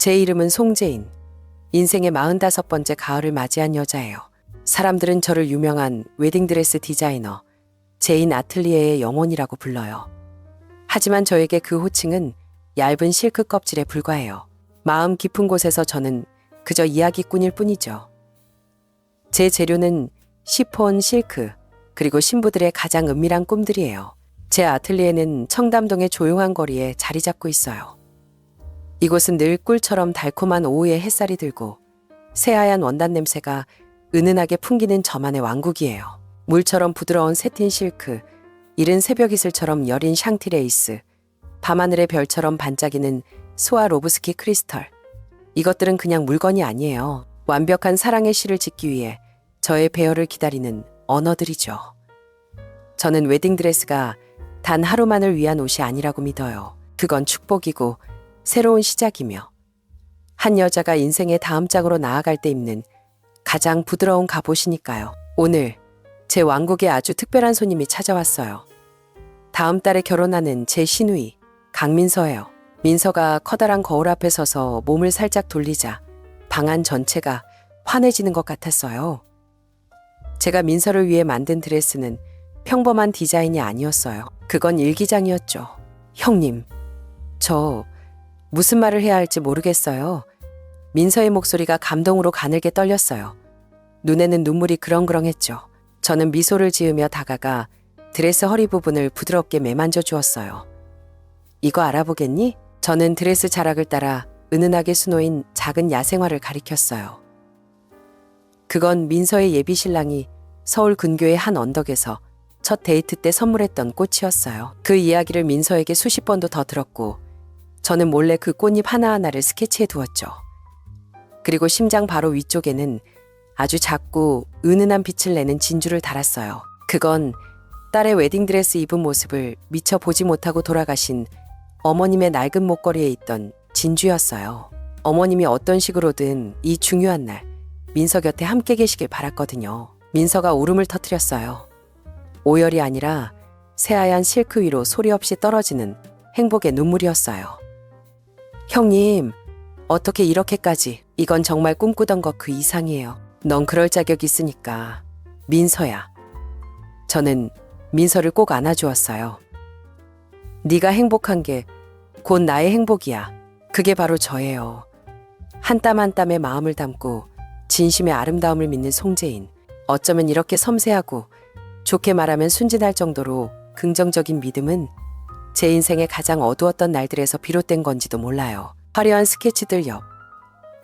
제 이름은 송재인. 인생의 45번째 가을을 맞이한 여자예요. 사람들은 저를 유명한 웨딩드레스 디자이너 제인 아틀리에의 영혼이라고 불러요. 하지만 저에게 그 호칭은 얇은 실크 껍질에 불과해요. 마음 깊은 곳에서 저는 그저 이야기꾼일 뿐이죠. 제 재료는 시폰, 실크, 그리고 신부들의 가장 은밀한 꿈들이에요. 제 아틀리에는 청담동의 조용한 거리에 자리 잡고 있어요. 이곳은 늘 꿀처럼 달콤한 오후에 햇살이 들고 새하얀 원단 냄새가 은은하게 풍기는 저만의 왕국이에요. 물처럼 부드러운 세틴 실크, 이른 새벽 이슬처럼 여린 샹티 레이스, 밤하늘의 별처럼 반짝이는 스와로브스키 크리스털. 이것들은 그냥 물건이 아니에요. 완벽한 사랑의 시를 짓기 위해 저의 배열을 기다리는 언어들이죠. 저는 웨딩드레스가 단 하루만을 위한 옷이 아니라고 믿어요. 그건 축복이고 새로운 시작이며 한 여자가 인생의 다음 장으로 나아갈 때 입는 가장 부드러운 갑옷이니까요. 오늘 제 왕국에 아주 특별한 손님이 찾아왔어요. 다음 달에 결혼하는 제 시누이 강민서예요. 민서가 커다란 거울 앞에 서서 몸을 살짝 돌리자 방 안 전체가 환해지는 것 같았어요. 제가 민서를 위해 만든 드레스는 평범한 디자인이 아니었어요. 그건 일기장이었죠. 형님, 저 무슨 말을 해야 할지 모르겠어요. 민서의 목소리가 감동으로 가늘게 떨렸어요. 눈에는 눈물이 그렁그렁했죠. 저는 미소를 지으며 다가가 드레스 허리 부분을 부드럽게 매만져 주었어요. 이거 알아보겠니? 저는 드레스 자락을 따라 은은하게 수놓인 작은 야생화를 가리켰어요. 그건 민서의 예비 신랑이 서울 근교의 한 언덕에서 첫 데이트 때 선물했던 꽃이었어요. 그 이야기를 민서에게 수십 번도 더 들었고 저는 몰래 그 꽃잎 하나하나를 스케치해 두었죠. 그리고 심장 바로 위쪽에는 아주 작고 은은한 빛을 내는 진주를 달았어요. 그건 딸의 웨딩드레스 입은 모습을 미처 보지 못하고 돌아가신 어머님의 낡은 목걸이에 있던 진주였어요. 어머님이 어떤 식으로든 이 중요한 날 민서 곁에 함께 계시길 바랐거든요. 민서가 울음을 터뜨렸어요. 오열이 아니라 새하얀 실크 위로 소리 없이 떨어지는 행복의 눈물이었어요. 형님, 어떻게 이렇게까지? 이건 정말 꿈꾸던 것 그 이상이에요. 넌 그럴 자격 있으니까. 민서야. 저는 민서를 꼭 안아주었어요. 네가 행복한 게 곧 나의 행복이야. 그게 바로 저예요. 한 땀 한 땀에 마음을 담고 진심의 아름다움을 믿는 송재인. 어쩌면 이렇게 섬세하고 좋게 말하면 순진할 정도로 긍정적인 믿음은 제 인생의 가장 어두웠던 날들에서 비롯된 건지도 몰라요. 화려한 스케치들 옆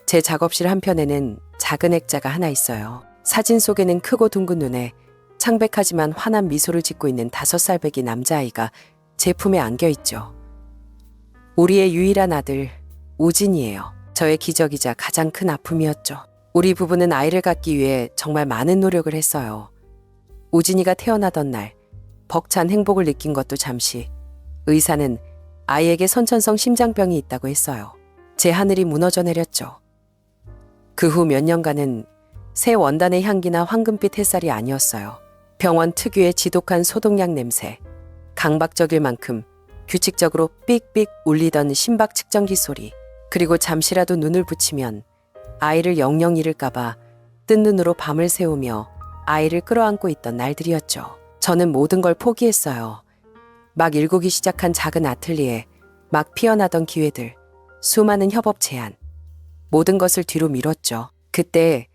제 작업실 한편에는 작은 액자가 하나 있어요. 사진 속에는 크고 둥근 눈에 창백하지만 환한 미소를 짓고 있는 5살배기 남자아이가 제 품에 안겨있죠. 우리의 유일한 아들 우진이에요. 저의 기적이자 가장 큰 아픔이었죠. 우리 부부는 아이를 갖기 위해 정말 많은 노력을 했어요. 우진이가 태어나던 날 벅찬 행복을 느낀 것도 잠시. 의사는 아이에게 선천성 심장병이 있다고 했어요. 제 하늘이 무너져 내렸죠. 그 후 몇 년간은 새 원단의 향기나 황금빛 햇살이 아니었어요. 병원 특유의 지독한 소독약 냄새, 강박적일 만큼 규칙적으로 삑삑 울리던 심박 측정기 소리, 그리고 잠시라도 눈을 붙이면 아이를 영영 잃을까봐 뜬 눈으로 밤을 새우며 아이를 끌어안고 있던 날들이었죠. 저는 모든 걸 포기했어요. 막 일구기 시작한 작은 아틀리에, 막 피어나던 기회들, 수많은 협업 제안, 모든 것을 뒤로 미뤘죠. 그때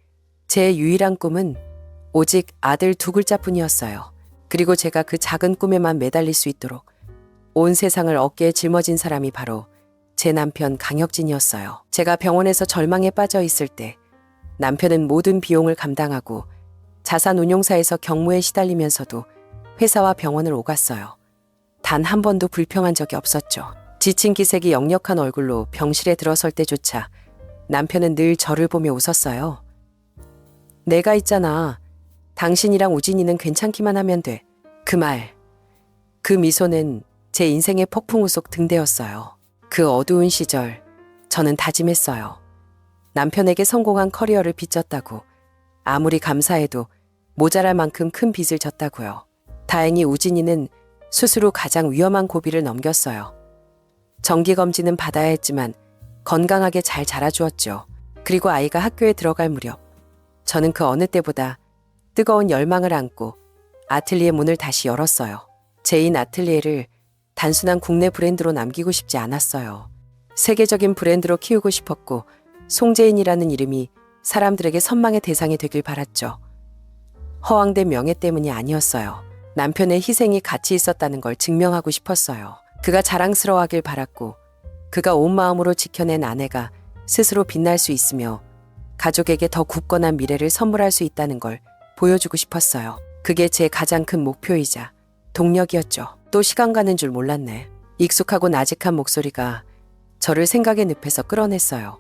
제 유일한 꿈은 오직 아들 2글자뿐이었어요. 그리고 제가 그 작은 꿈에만 매달릴 수 있도록 온 세상을 어깨에 짊어진 사람이 바로 제 남편 강혁진이었어요. 제가 병원에서 절망에 빠져 있을 때 남편은 모든 비용을 감당하고 자산운용사에서 경무에 시달리면서도 회사와 병원을 오갔어요. 단 한 번도 불평한 적이 없었죠. 지친 기색이 역력한 얼굴로 병실에 들어설 때조차 남편은 늘 저를 보며 웃었어요. 내가 있잖아. 당신이랑 우진이는 괜찮기만 하면 돼. 그 말, 그 미소는 제 인생의 폭풍우 속 등대였어요. 그 어두운 시절 저는 다짐했어요. 남편에게 성공한 커리어를 빚졌다고. 아무리 감사해도 모자랄 만큼 큰 빚을 졌다고요. 다행히 우진이는 수술 후 가장 위험한 고비를 넘겼어요. 정기검진은 받아야 했지만 건강하게 잘 자라주었죠. 그리고 아이가 학교에 들어갈 무렵 저는 그 어느 때보다 뜨거운 열망을 안고 아틀리에 문을 다시 열었어요. 제인 아틀리에를 단순한 국내 브랜드로 남기고 싶지 않았어요. 세계적인 브랜드로 키우고 싶었고 송재인이라는 이름이 사람들에게 선망의 대상이 되길 바랐죠. 허황된 명예 때문이 아니었어요. 남편의 희생이 가치 있었다는 걸 증명하고 싶었어요. 그가 자랑스러워하길 바랐고 그가 온 마음으로 지켜낸 아내가 스스로 빛날 수 있으며 가족에게 더 굳건한 미래를 선물할 수 있다는 걸 보여주고 싶었어요. 그게 제 가장 큰 목표이자 동력이었죠. 또 시간 가는 줄 몰랐네. 익숙하고 나직한 목소리가 저를 생각의 늪에서 끌어냈어요.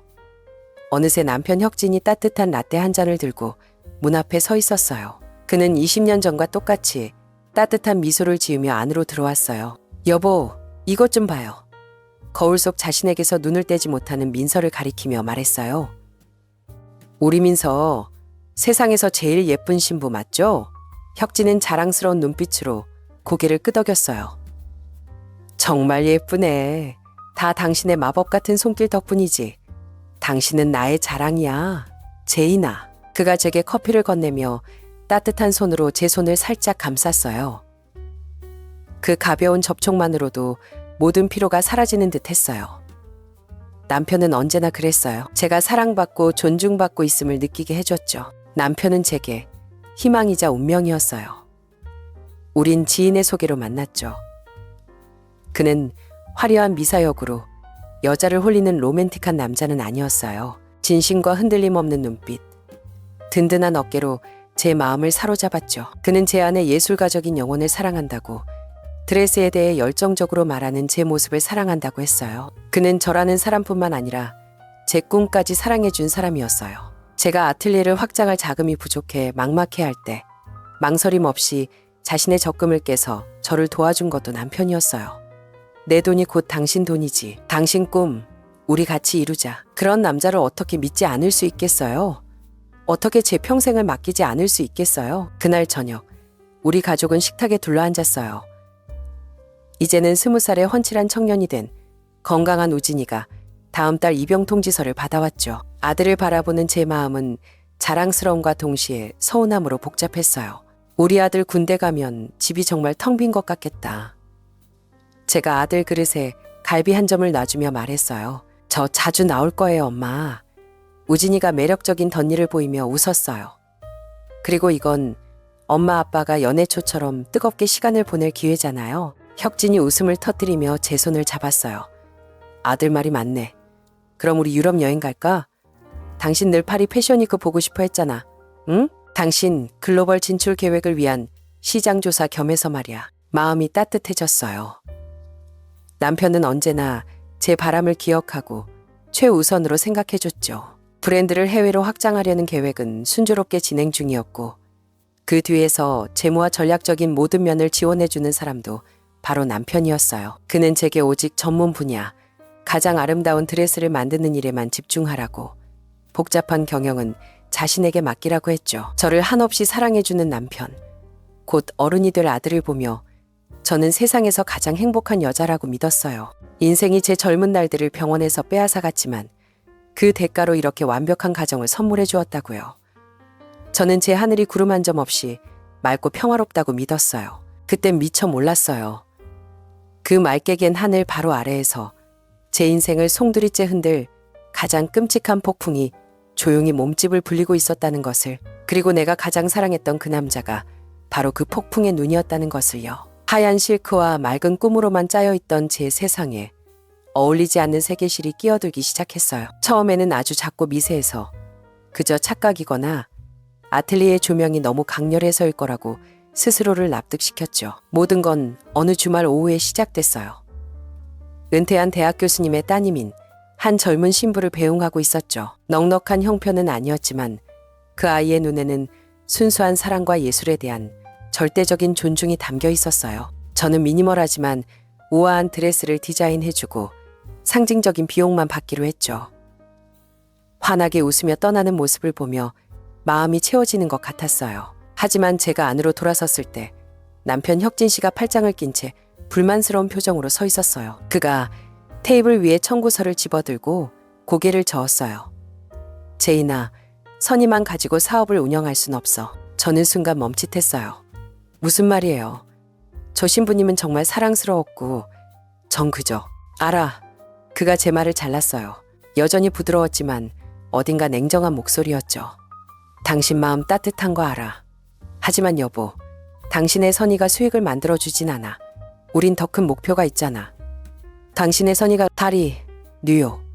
어느새 남편 혁진이 따뜻한 라떼 한 잔을 들고 문 앞에 서 있었어요. 그는 20년 전과 똑같이 따뜻한 미소를 지으며 안으로 들어왔어요. 여보, 이것 좀 봐요. 거울 속 자신에게서 눈을 떼지 못하는 민서를 가리키며 말했어요. 우리 민서, 세상에서 제일 예쁜 신부 맞죠? 혁진은 자랑스러운 눈빛으로 고개를 끄덕였어요. 정말 예쁘네. 다 당신의 마법 같은 손길 덕분이지. 당신은 나의 자랑이야. 제인아. 그가 제게 커피를 건네며 따뜻한 손으로 제 손을 살짝 감쌌어요. 그 가벼운 접촉만으로도 모든 피로가 사라지는 듯 했어요. 남편은 언제나 그랬어요. 제가 사랑받고 존중받고 있음을 느끼게 해줬죠. 남편은 제게 희망이자 운명이었어요. 우린 지인의 소개로 만났죠. 그는 화려한 미사역으로 여자를 홀리는 로맨틱한 남자는 아니었어요. 진심과 흔들림 없는 눈빛, 든든한 어깨로 제 마음을 사로잡았죠. 그는 제 안에 예술가적인 영혼을 사랑한다고, 드레스에 대해 열정적으로 말하는 제 모습을 사랑한다고 했어요. 그는 저라는 사람뿐만 아니라 제 꿈까지 사랑해준 사람이었어요. 제가 아틀리에를 확장할 자금이 부족해 막막해할 때 망설임 없이 자신의 적금을 깨서 저를 도와준 것도 남편이었어요. 내 돈이 곧 당신 돈이지. 당신 꿈 우리 같이 이루자. 그런 남자를 어떻게 믿지 않을 수 있겠어요? 어떻게 제 평생을 맡기지 않을 수 있겠어요? 그날 저녁 우리 가족은 식탁에 둘러앉았어요. 이제는 20살의 훤칠한 청년이 된 건강한 우진이가 다음 달 입영 통지서를 받아왔죠. 아들을 바라보는 제 마음은 자랑스러움과 동시에 서운함으로 복잡했어요. 우리 아들 군대 가면 집이 정말 텅 빈 것 같겠다. 제가 아들 그릇에 갈비 한 점을 놔주며 말했어요. 저 자주 나올 거예요, 엄마. 우진이가 매력적인 덧니를 보이며 웃었어요. 그리고 이건 엄마 아빠가 연애 초처럼 뜨겁게 시간을 보낼 기회잖아요. 혁진이 웃음을 터뜨리며 제 손을 잡았어요. 아들 말이 맞네. 그럼 우리 유럽 여행 갈까? 당신 늘 파리 패션위크 보고 싶어 했잖아. 응? 당신 글로벌 진출 계획을 위한 시장 조사 겸해서 말이야. 마음이 따뜻해졌어요. 남편은 언제나 제 바람을 기억하고 최우선으로 생각해줬죠. 브랜드를 해외로 확장하려는 계획은 순조롭게 진행 중이었고 그 뒤에서 재무와 전략적인 모든 면을 지원해주는 사람도 바로 남편이었어요. 그는 제게 오직 전문 분야, 가장 아름다운 드레스를 만드는 일에만 집중하라고, 복잡한 경영은 자신에게 맡기라고 했죠. 저를 한없이 사랑해주는 남편, 곧 어른이 될 아들을 보며 저는 세상에서 가장 행복한 여자라고 믿었어요. 인생이 제 젊은 날들을 병원에서 빼앗아갔지만 그 대가로 이렇게 완벽한 가정을 선물해 주었다고요. 저는 제 하늘이 구름 한 점 없이 맑고 평화롭다고 믿었어요. 그땐 미처 몰랐어요. 그 맑게 갠 하늘 바로 아래에서 제 인생을 송두리째 흔들 가장 끔찍한 폭풍이 조용히 몸집을 불리고 있었다는 것을, 그리고 내가 가장 사랑했던 그 남자가 바로 그 폭풍의 눈이었다는 것을요. 하얀 실크와 맑은 꿈으로만 짜여있던 제 세상에 어울리지 않는 세계실이 끼어들기 시작했어요. 처음에는 아주 작고 미세해서 그저 착각이거나 아틀리에 조명이 너무 강렬해서일 거라고 스스로를 납득시켰죠. 모든 건 어느 주말 오후에 시작됐어요. 은퇴한 대학 교수님의 따님인 한 젊은 신부를 배웅하고 있었죠. 넉넉한 형편은 아니었지만 그 아이의 눈에는 순수한 사랑과 예술에 대한 절대적인 존중이 담겨 있었어요. 저는 미니멀하지만 우아한 드레스를 디자인해주고 상징적인 비용만 받기로 했죠. 환하게 웃으며 떠나는 모습을 보며 마음이 채워지는 것 같았어요. 하지만 제가 안으로 돌아섰을 때 남편 혁진 씨가 팔짱을 낀 채 불만스러운 표정으로 서 있었어요. 그가 테이블 위에 청구서를 집어들고 고개를 저었어요. 제인아, 선의만 가지고 사업을 운영할 순 없어. 저는 순간 멈칫했어요. 무슨 말이에요? 저 신부님은 정말 사랑스러웠고 전 그저 알아. 그가 제 말을 잘랐어요. 여전히 부드러웠지만 어딘가 냉정한 목소리였죠. 당신 마음 따뜻한 거 알아. 하지만 여보, 당신의 선의가 수익을 만들어주진 않아. 우린 더 큰 목표가 있잖아. 당신의 선의가 파리, 뉴욕.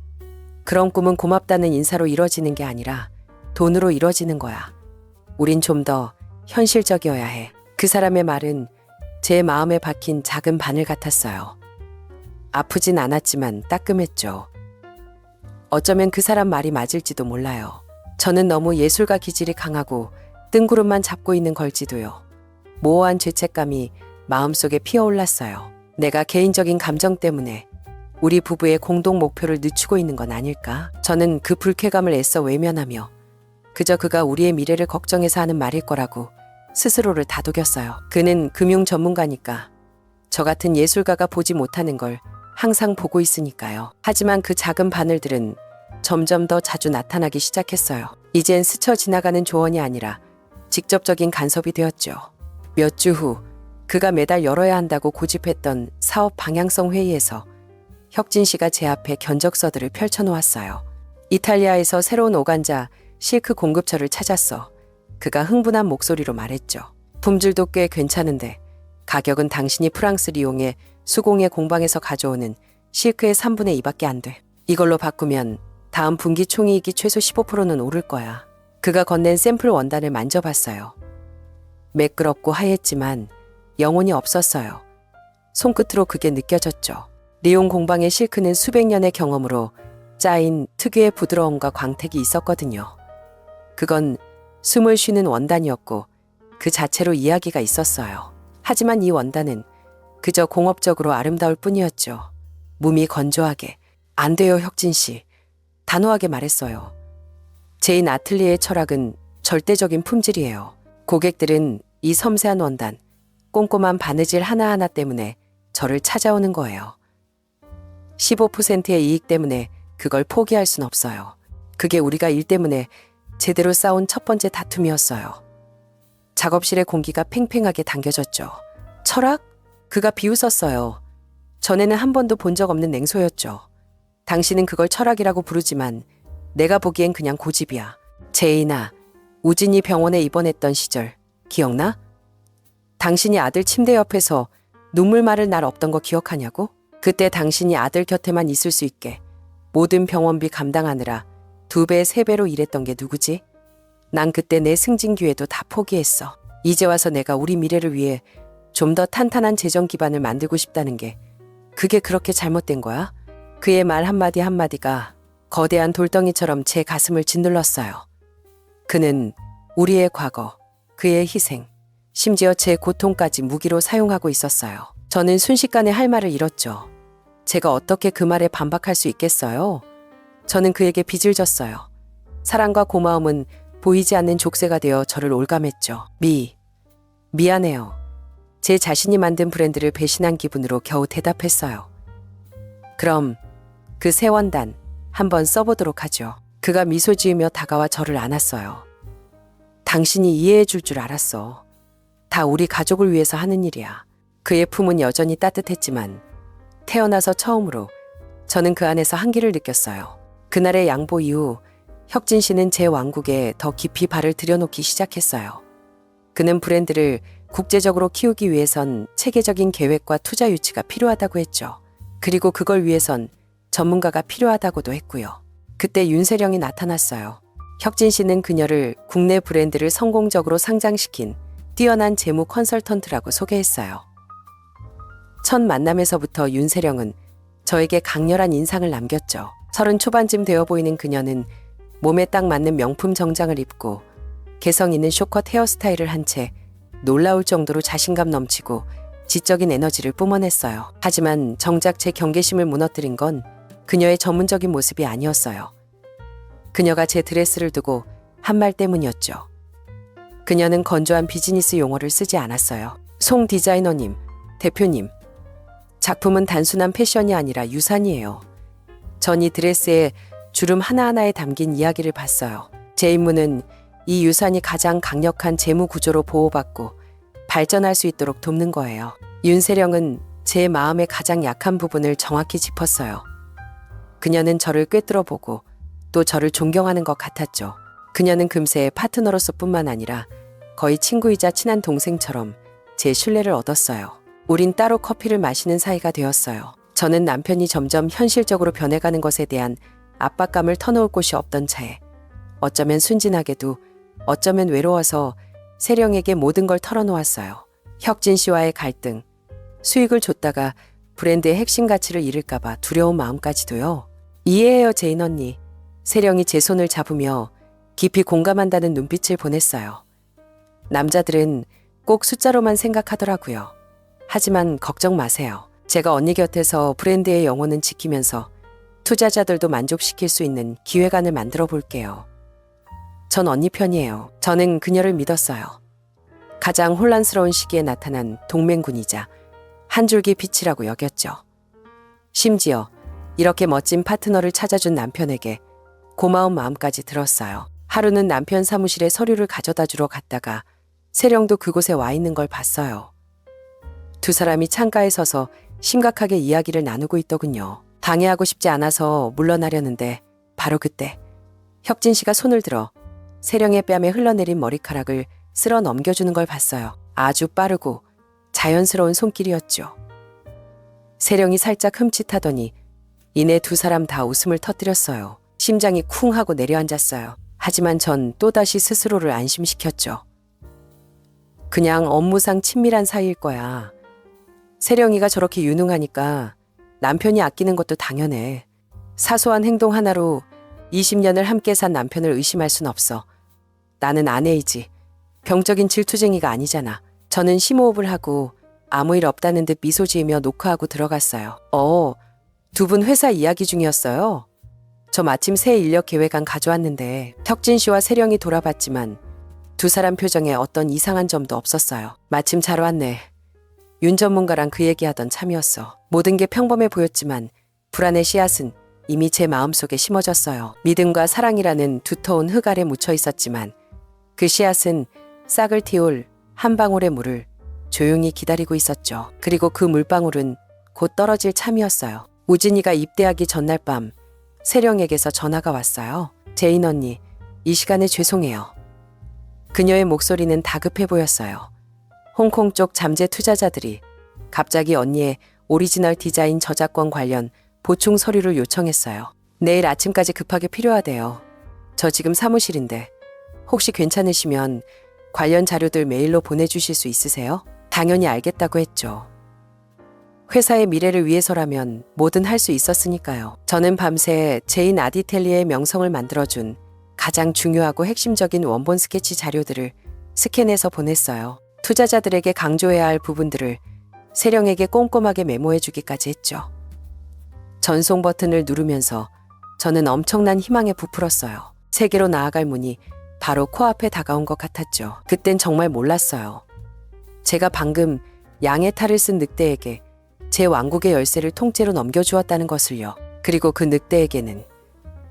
그런 꿈은 고맙다는 인사로 이뤄지는 게 아니라 돈으로 이뤄지는 거야. 우린 좀 더 현실적이어야 해. 그 사람의 말은 제 마음에 박힌 작은 바늘 같았어요. 아프진 않았지만 따끔했죠. 어쩌면 그 사람 말이 맞을지도 몰라요. 저는 너무 예술가 기질이 강하고 뜬구름만 잡고 있는 걸지도요. 모호한 죄책감이 마음속에 피어올랐어요. 내가 개인적인 감정 때문에 우리 부부의 공동 목표를 늦추고 있는 건 아닐까? 저는 그 불쾌감을 애써 외면하며 그저 그가 우리의 미래를 걱정해서 하는 말일 거라고 스스로를 다독였어요. 그는 금융 전문가니까 저 같은 예술가가 보지 못하는 걸 항상 보고 있으니까요. 하지만 그 작은 바늘들은 점점 더 자주 나타나기 시작했어요. 이젠 스쳐 지나가는 조언이 아니라 직접적인 간섭이 되었죠. 몇 주 후 그가 매달 열어야 한다고 고집했던 사업 방향성 회의에서 혁진 씨가 제 앞에 견적서들을 펼쳐놓았어요. 이탈리아에서 새로운 오간자 실크 공급처를 찾았어. 그가 흥분한 목소리로 말했죠. 품질도 꽤 괜찮은데 가격은 당신이 프랑스를 이용해 수공예 공방에서 가져오는 실크의 3분의 2밖에 안 돼. 이걸로 바꾸면 다음 분기 총이익이 최소 15%는 오를 거야. 그가 건넨 샘플 원단을 만져봤어요. 매끄럽고 하얘지만 영혼이 없었어요. 손끝으로 그게 느껴졌죠. 리옹 공방의 실크는 수백 년의 경험으로 짜인 특유의 부드러움과 광택이 있었거든요. 그건 숨을 쉬는 원단이었고 그 자체로 이야기가 있었어요. 하지만 이 원단은 그저 공업적으로 아름다울 뿐이었죠. 몸이 건조하게. 안 돼요, 혁진 씨. 단호하게 말했어요. 제인 아틀리에의 철학은 절대적인 품질이에요. 고객들은 이 섬세한 원단, 꼼꼼한 바느질 하나하나 때문에 저를 찾아오는 거예요. 15%의 이익 때문에 그걸 포기할 순 없어요. 그게 우리가 일 때문에 제대로 싸운 첫 번째 다툼이었어요. 작업실의 공기가 팽팽하게 당겨졌죠. 철학? 그가 비웃었어요. 전에는 한 번도 본 적 없는 냉소였죠. 당신은 그걸 철학이라고 부르지만 내가 보기엔 그냥 고집이야. 제인아, 우진이 병원에 입원했던 시절 기억나? 당신이 아들 침대 옆에서 눈물 마를 날 없던 거 기억하냐고? 그때 당신이 아들 곁에만 있을 수 있게 모든 병원비 감당하느라 2배, 3배로 일했던 게 누구지? 난 그때 내 승진 기회도 다 포기했어. 이제 와서 내가 우리 미래를 위해 좀 더 탄탄한 재정 기반을 만들고 싶다는 게 그게 그렇게 잘못된 거야? 그의 말 한마디 한마디가 거대한 돌덩이처럼 제 가슴을 짓눌렀어요. 그는 우리의 과거, 그의 희생, 심지어 제 고통까지 무기로 사용하고 있었어요. 저는 순식간에 할 말을 잃었죠. 제가 어떻게 그 말에 반박할 수 있겠어요? 저는 그에게 빚을 졌어요. 사랑과 고마움은 보이지 않는 족쇄가 되어 저를 올감했죠. 미안해요. 제 자신이 만든 브랜드를 배신한 기분으로 겨우 대답했어요. 그럼 그 새 원단 한번 써보도록 하죠. 그가 미소 지으며 다가와 저를 안았어요. 당신이 이해해 줄 줄 알았어. 다 우리 가족을 위해서 하는 일이야. 그의 품은 여전히 따뜻했지만 태어나서 처음으로 저는 그 안에서 한기를 느꼈어요. 그날의 양보 이후 혁진 씨는 제 왕국에 더 깊이 발을 들여놓기 시작했어요. 그는 브랜드를 국제적으로 키우기 위해선 체계적인 계획과 투자 유치가 필요하다고 했죠. 그리고 그걸 위해선 전문가가 필요하다고도 했고요. 그때 윤세령이 나타났어요. 혁진 씨는 그녀를 국내 브랜드를 성공적으로 상장시킨 뛰어난 재무 컨설턴트라고 소개했어요. 첫 만남에서부터 윤세령은 저에게 강렬한 인상을 남겼죠. 30 초반쯤 되어 보이는 그녀는 몸에 딱 맞는 명품 정장을 입고 개성 있는 쇼컷 헤어스타일을 한 채 놀라울 정도로 자신감 넘치고 지적인 에너지를 뿜어냈어요. 하지만 정작 제 경계심을 무너뜨린 건 그녀의 전문적인 모습이 아니었어요. 그녀가 제 드레스를 두고 한 말 때문이었죠. 그녀는 건조한 비즈니스 용어를 쓰지 않았어요. 송 디자이너님, 대표님, 작품은 단순한 패션이 아니라 유산이에요. 전 이 드레스에 주름 하나하나에 담긴 이야기를 봤어요. 제 임무는 이 유산이 가장 강력한 재무 구조로 보호받고 발전할 수 있도록 돕는 거예요. 윤세령은 제 마음의 가장 약한 부분을 정확히 짚었어요. 그녀는 저를 꿰뚫어보고 또 저를 존경하는 것 같았죠. 그녀는 금세 파트너로서뿐만 아니라 거의 친구이자 친한 동생처럼 제 신뢰를 얻었어요. 우린 따로 커피를 마시는 사이가 되었어요. 저는 남편이 점점 현실적으로 변해가는 것에 대한 압박감을 터놓을 곳이 없던 차에 어쩌면 순진하게도 어쩌면 외로워서 세령에게 모든 걸 털어놓았어요. 혁진 씨와의 갈등, 수익을 줬다가 브랜드의 핵심 가치를 잃을까봐 두려운 마음까지도요. 이해해요, 제인 언니. 세령이 제 손을 잡으며 깊이 공감한다는 눈빛을 보냈어요. 남자들은 꼭 숫자로만 생각하더라고요. 하지만 걱정 마세요. 제가 언니 곁에서 브랜드의 영혼은 지키면서 투자자들도 만족시킬 수 있는 기획안을 만들어 볼게요. 전 언니 편이에요. 저는 그녀를 믿었어요. 가장 혼란스러운 시기에 나타난 동맹군이자 한 줄기 빛이라고 여겼죠. 심지어 이렇게 멋진 파트너를 찾아준 남편에게 고마운 마음까지 들었어요. 하루는 남편 사무실에 서류를 가져다 주러 갔다가 세령도 그곳에 와 있는 걸 봤어요. 두 사람이 창가에 서서 심각하게 이야기를 나누고 있더군요. 방해하고 싶지 않아서 물러나려는데 바로 그때 혁진 씨가 손을 들어 세령의 뺨에 흘러내린 머리카락을 쓸어 넘겨주는 걸 봤어요. 아주 빠르고 자연스러운 손길이었죠. 세령이 살짝 흠칫하더니 이내 두 사람 다 웃음을 터뜨렸어요. 심장이 쿵 하고 내려앉았어요. 하지만 전 또다시 스스로를 안심시켰죠. 그냥 업무상 친밀한 사이일 거야. 세령이가 저렇게 유능하니까 남편이 아끼는 것도 당연해. 사소한 행동 하나로 20년을 함께 산 남편을 의심할 순 없어. 나는 아내이지. 병적인 질투쟁이가 아니잖아. 저는 심호흡을 하고 아무 일 없다는 듯 미소 지으며 노크하고 들어갔어요. 두 분 회사 이야기 중이었어요? 저 마침 새 인력 계획안 가져왔는데 혁진 씨와 세령이 돌아봤지만 두 사람 표정에 어떤 이상한 점도 없었어요. 마침 잘 왔네. 윤 전문가랑 그 얘기하던 참이었어. 모든 게 평범해 보였지만 불안의 씨앗은 이미 제 마음속에 심어졌어요. 믿음과 사랑이라는 두터운 흙 아래 묻혀 있었지만 그 씨앗은 싹을 틔울 한 방울의 물을 조용히 기다리고 있었죠. 그리고 그 물방울은 곧 떨어질 참이었어요. 우진이가 입대하기 전날 밤 세령에게서 전화가 왔어요. 제인 언니, 이 시간에 죄송해요. 그녀의 목소리는 다급해 보였어요. 홍콩 쪽 잠재 투자자들이 갑자기 언니의 오리지널 디자인 저작권 관련 보충 서류를 요청했어요. 내일 아침까지 급하게 필요하대요. 저 지금 사무실인데 혹시 괜찮으시면 관련 자료들 메일로 보내주실 수 있으세요? 당연히 알겠다고 했죠. 회사의 미래를 위해서라면 뭐든 할 수 있었으니까요. 저는 밤새 제인 아디텔리의 명성을 만들어준 가장 중요하고 핵심적인 원본 스케치 자료들을 스캔해서 보냈어요. 투자자들에게 강조해야 할 부분들을 세령에게 꼼꼼하게 메모해주기까지 했죠. 전송 버튼을 누르면서 저는 엄청난 희망에 부풀었어요. 세계로 나아갈 문이 바로 코앞에 다가온 것 같았죠. 그땐 정말 몰랐어요. 제가 방금 양의 탈을 쓴 늑대에게 제 왕국의 열쇠를 통째로 넘겨주었다는 것을요. 그리고 그 늑대에게는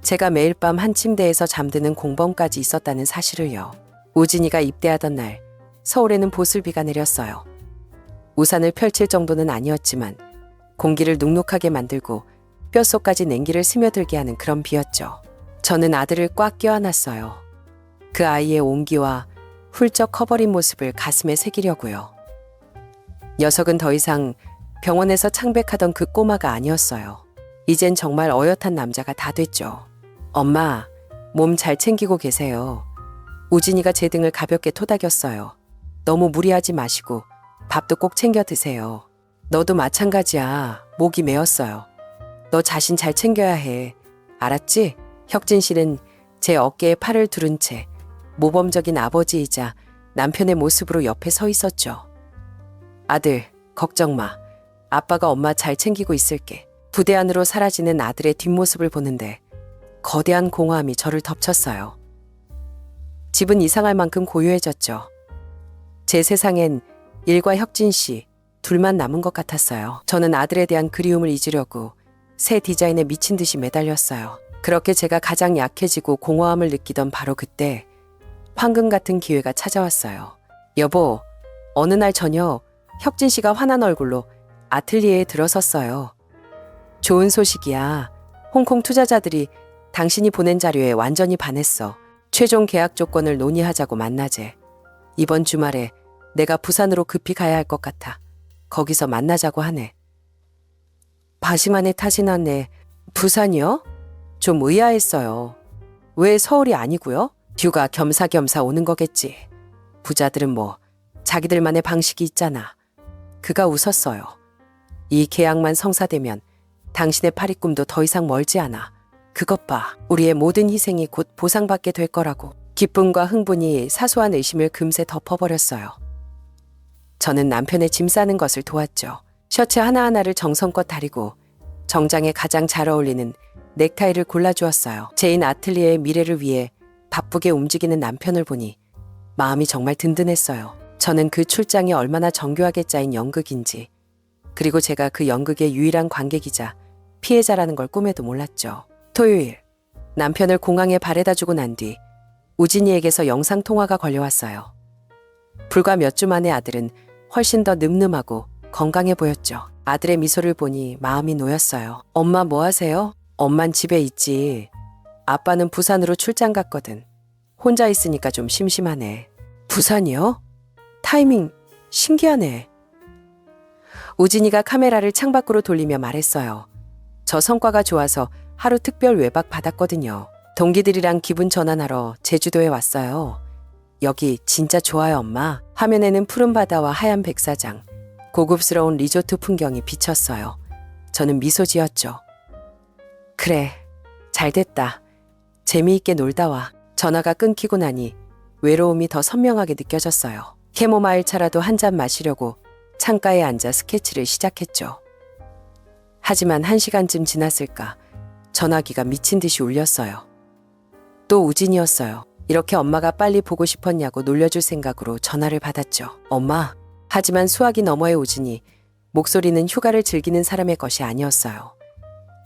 제가 매일 밤 한 침대에서 잠드는 공범까지 있었다는 사실을요. 우진이가 입대하던 날 서울에는 보슬비가 내렸어요. 우산을 펼칠 정도는 아니었지만 공기를 눅눅하게 만들고 뼛속까지 냉기를 스며들게 하는 그런 비였죠. 저는 아들을 꽉 껴안았어요. 그 아이의 온기와 훌쩍 커버린 모습을 가슴에 새기려고요. 녀석은 더 이상 병원에서 창백하던 그 꼬마가 아니었어요. 이젠 정말 어엿한 남자가 다 됐죠. 엄마, 몸 잘 챙기고 계세요. 우진이가 제 등을 가볍게 토닥였어요. 너무 무리하지 마시고 밥도 꼭 챙겨 드세요. 너도 마찬가지야. 목이 메었어요. 너 자신 잘 챙겨야 해. 알았지? 혁진 씨는 제 어깨에 팔을 두른 채 모범적인 아버지이자 남편의 모습으로 옆에 서 있었죠. 아들, 걱정 마. 아빠가 엄마 잘 챙기고 있을게. 부대 안으로 사라지는 아들의 뒷모습을 보는데 거대한 공허함이 저를 덮쳤어요. 집은 이상할 만큼 고요해졌죠. 제 세상엔 일과 혁진 씨 둘만 남은 것 같았어요. 저는 아들에 대한 그리움을 잊으려고 새 디자인에 미친 듯이 매달렸어요. 그렇게 제가 가장 약해지고 공허함을 느끼던 바로 그때 황금 같은 기회가 찾아왔어요. 여보, 어느 날 저녁 혁진 씨가 화난 얼굴로 아틀리에에 들어섰어요. 좋은 소식이야. 홍콩 투자자들이 당신이 보낸 자료에 완전히 반했어. 최종 계약 조건을 논의하자고 만나재. 이번 주말에 내가 부산으로 급히 가야 할 것 같아. 거기서 만나자고 하네. 바시만에 탓이 났네. 부산이요? 좀 의아했어요. 왜 서울이 아니고요? 듀가 겸사겸사 오는 거겠지. 부자들은 뭐 자기들만의 방식이 있잖아. 그가 웃었어요. 이 계약만 성사되면 당신의 파리꿈도 더 이상 멀지 않아. 그것 봐. 우리의 모든 희생이 곧 보상받게 될 거라고. 기쁨과 흥분이 사소한 의심을 금세 덮어버렸어요. 저는 남편의 짐 싸는 것을 도왔죠. 셔츠 하나하나를 정성껏 다리고 정장에 가장 잘 어울리는 넥타이를 골라주었어요. 제인 아틀리에의 미래를 위해 바쁘게 움직이는 남편을 보니 마음이 정말 든든했어요. 저는 그 출장이 얼마나 정교하게 짜인 연극인지, 그리고 제가 그 연극의 유일한 관객이자 피해자라는 걸 꿈에도 몰랐죠. 토요일, 남편을 공항에 바래다 주고 난 뒤 우진이에게서 영상통화가 걸려왔어요. 불과 몇 주 만에 아들은 훨씬 더 늠름하고 건강해 보였죠. 아들의 미소를 보니 마음이 놓였어요. 엄마 뭐 하세요? 엄만 집에 있지. 아빠는 부산으로 출장 갔거든. 혼자 있으니까 좀 심심하네. 부산이요? 타이밍 신기하네. 우진이가 카메라를 창밖으로 돌리며 말했어요. 저 성과가 좋아서 하루 특별 외박 받았거든요. 동기들이랑 기분 전환하러 제주도에 왔어요. 여기 진짜 좋아요, 엄마. 화면에는 푸른 바다와 하얀 백사장, 고급스러운 리조트 풍경이 비쳤어요. 저는 미소 지었죠. 그래, 잘됐다. 재미있게 놀다 와. 전화가 끊기고 나니 외로움이 더 선명하게 느껴졌어요. 캐모마일 차라도 한 잔 마시려고 창가에 앉아 스케치를 시작했죠. 하지만 1시간쯤 지났을까 전화기가 미친 듯이 울렸어요. 또 우진이었어요. 이렇게 엄마가 빨리 보고 싶었냐고 놀려줄 생각으로 전화를 받았죠. 엄마. 하지만 수화기 너머의 우진이 목소리는 휴가를 즐기는 사람의 것이 아니었어요.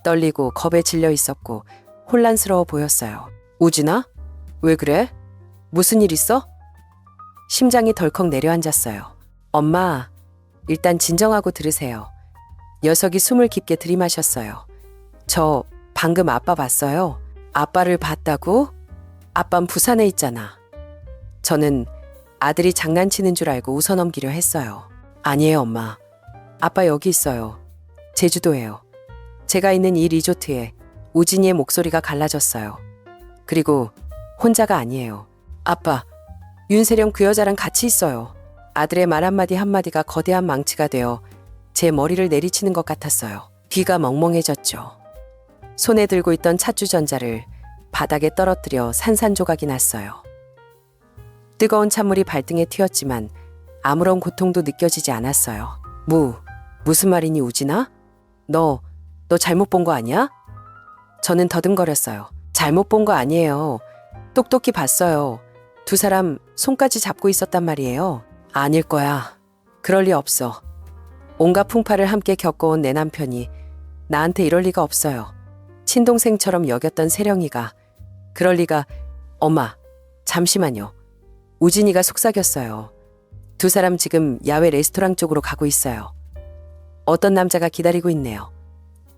떨리고 겁에 질려 있었고 혼란스러워 보였어요. 우진아? 왜 그래? 무슨 일 있어? 심장이 덜컥 내려앉았어요. 엄마, 일단 진정하고 들으세요. 녀석이 숨을 깊게 들이마셨어요. 저 방금 아빠 봤어요. 아빠를 봤다고? 아빤 부산에 있잖아. 저는 아들이 장난치는 줄 알고 웃어넘기려 했어요. 아니에요, 엄마. 아빠 여기 있어요. 제주도예요. 제가 있는 이 리조트에. 우진이의 목소리가 갈라졌어요. 그리고 혼자가 아니에요. 아빠, 윤세령 그 여자랑 같이 있어요. 아들의 말 한마디 한마디가 거대한 망치가 되어 제 머리를 내리치는 것 같았어요. 귀가 멍멍해졌죠. 손에 들고 있던 찻주전자를 바닥에 떨어뜨려 산산조각이 났어요. 뜨거운 찬물이 발등에 튀었지만 아무런 고통도 느껴지지 않았어요. 무슨 말이니 우진아? 너 잘못 본 거 아니야? 저는 더듬거렸어요. 잘못 본 거 아니에요. 똑똑히 봤어요. 두 사람 손까지 잡고 있었단 말이에요. 아닐 거야. 그럴 리 없어. 온갖 풍파를 함께 겪어온 내 남편이 나한테 이럴 리가 없어요. 친동생처럼 여겼던 세령이가 그럴 리가. 엄마, 잠시만요. 우진이가 속삭였어요. 두 사람 지금 야외 레스토랑 쪽으로 가고 있어요. 어떤 남자가 기다리고 있네요.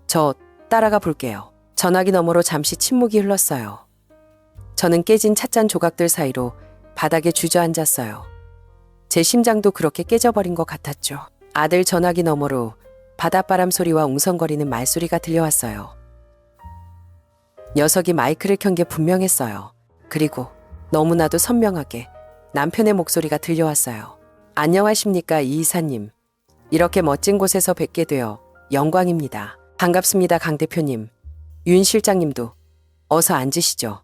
저 따라가 볼게요. 전화기 너머로 잠시 침묵이 흘렀어요. 저는 깨진 찻잔 조각들 사이로 바닥에 주저앉았어요. 제 심장도 그렇게 깨져버린 것 같았죠. 아들 전화기 너머로 바닷바람 소리와 웅성거리는 말소리가 들려왔어요. 녀석이 마이크를 켠 게 분명했어요. 그리고 너무나도 선명하게 남편의 목소리가 들려왔어요. 안녕하십니까, 이 이사님. 이렇게 멋진 곳에서 뵙게 되어 영광입니다. 반갑습니다, 강 대표님. 윤 실장님도. 어서 앉으시죠.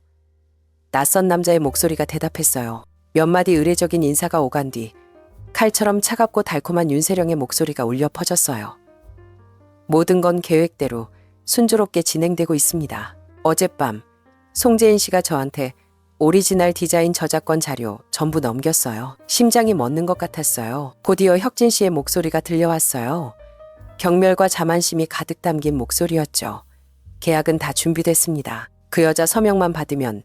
낯선 남자의 목소리가 대답했어요. 몇 마디 의례적인 인사가 오간 뒤 칼처럼 차갑고 달콤한 윤세령의 목소리가 울려 퍼졌어요. 모든 건 계획대로 순조롭게 진행되고 있습니다. 어젯밤 송재인 씨가 저한테 오리지널 디자인 저작권 자료 전부 넘겼어요. 심장이 멎는 것 같았어요. 곧이어 혁진 씨의 목소리가 들려왔어요. 경멸과 자만심이 가득 담긴 목소리였죠. 계약은 다 준비됐습니다. 그 여자 서명만 받으면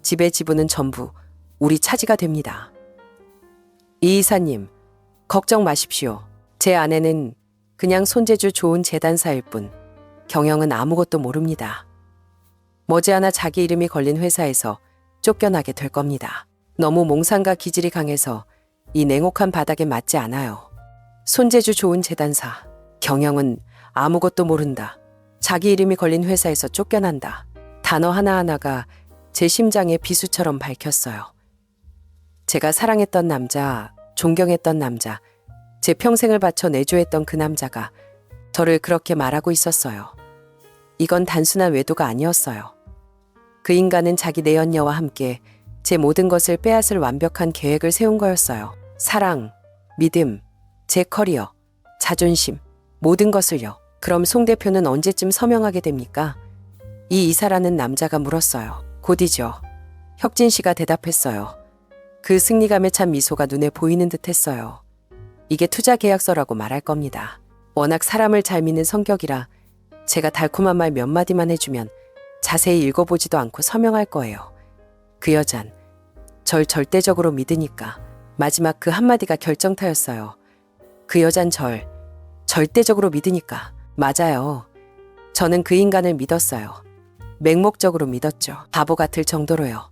집의 지분은 전부 우리 차지가 됩니다. 이 이사님, 걱정 마십시오. 제 아내는 그냥 손재주 좋은 재단사일 뿐 경영은 아무것도 모릅니다. 머지않아 자기 이름이 걸린 회사에서 쫓겨나게 될 겁니다. 너무 몽상과 기질이 강해서 이 냉혹한 바닥에 맞지 않아요. 손재주 좋은 재단사, 경영은 아무것도 모른다. 자기 이름이 걸린 회사에서 쫓겨난다. 단어 하나하나가 제 심장에 비수처럼 밝혔어요. 제가 사랑했던 남자, 존경했던 남자, 제 평생을 바쳐 내조했던 그 남자가 저를 그렇게 말하고 있었어요. 이건 단순한 외도가 아니었어요. 그 인간은 자기 내연녀와 함께 제 모든 것을 빼앗을 완벽한 계획을 세운 거였어요. 사랑, 믿음, 제 커리어, 자존심, 모든 것을요. 그럼 송 대표는 언제쯤 서명하게 됩니까? 이 이사라는 남자가 물었어요. 곧이죠. 혁진 씨가 대답했어요. 그 승리감에 찬 미소가 눈에 보이는 듯 했어요. 이게 투자 계약서라고 말할 겁니다. 워낙 사람을 잘 믿는 성격이라 제가 달콤한 말 몇 마디만 해주면 자세히 읽어보지도 않고 서명할 거예요. 그 여잔 절 절대적으로 믿으니까 마지막 그 한마디가 결정타였어요. 그 여잔 절 절대적으로 믿으니까. 맞아요. 저는 그 인간을 믿었어요. 맹목적으로 믿었죠. 바보 같을 정도로요.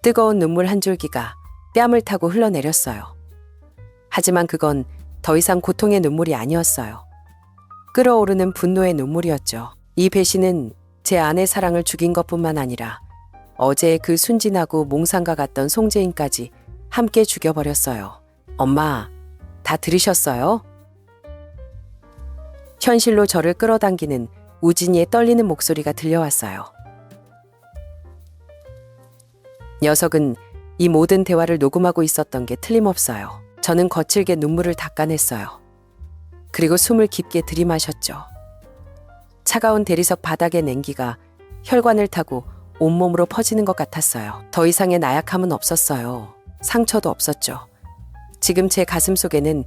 뜨거운 눈물 한 줄기가 뺨을 타고 흘러내렸어요. 하지만 그건 더 이상 고통의 눈물이 아니었어요. 끓어오르는 분노의 눈물이었죠. 이 배신은 제 아내 사랑을 죽인 것뿐만 아니라 어제의 그 순진하고 몽상과 같던 송재인까지 함께 죽여버렸어요. 엄마, 다 들으셨어요? 현실로 저를 끌어당기는 우진이의 떨리는 목소리가 들려왔어요. 녀석은 이 모든 대화를 녹음하고 있었던 게 틀림없어요. 저는 거칠게 눈물을 닦아냈어요. 그리고 숨을 깊게 들이마셨죠. 차가운 대리석 바닥의 냉기가 혈관을 타고 온몸으로 퍼지는 것 같았어요. 더 이상의 나약함은 없었어요. 상처도 없었죠. 지금 제 가슴 속에는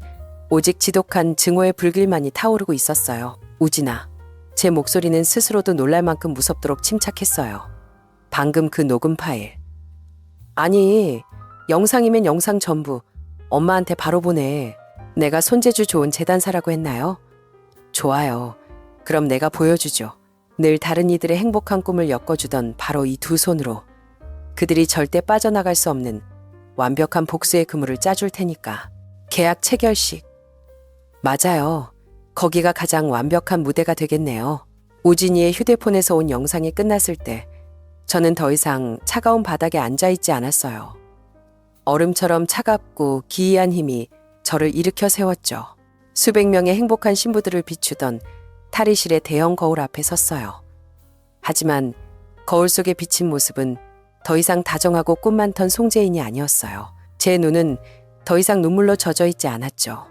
오직 지독한 증오의 불길만이 타오르고 있었어요. 우진아, 제 목소리는 스스로도 놀랄 만큼 무섭도록 침착했어요. 방금 그 녹음 파일. 아니, 영상이면 영상 전부 엄마한테 바로 보내. 내가 손재주 좋은 재단사라고 했나요? 좋아요. 그럼 내가 보여주죠. 늘 다른 이들의 행복한 꿈을 엮어주던 바로 이 두 손으로 그들이 절대 빠져나갈 수 없는 완벽한 복수의 그물을 짜줄 테니까. 계약 체결식. 맞아요. 거기가 가장 완벽한 무대가 되겠네요. 우진이의 휴대폰에서 온 영상이 끝났을 때 저는 더 이상 차가운 바닥에 앉아있지 않았어요. 얼음처럼 차갑고 기이한 힘이 저를 일으켜 세웠죠. 수백 명의 행복한 신부들을 비추던 탈의실의 대형 거울 앞에 섰어요. 하지만 거울 속에 비친 모습은 더 이상 다정하고 꿈 많던 송재인이 아니었어요. 제 눈은 더 이상 눈물로 젖어 있지 않았죠.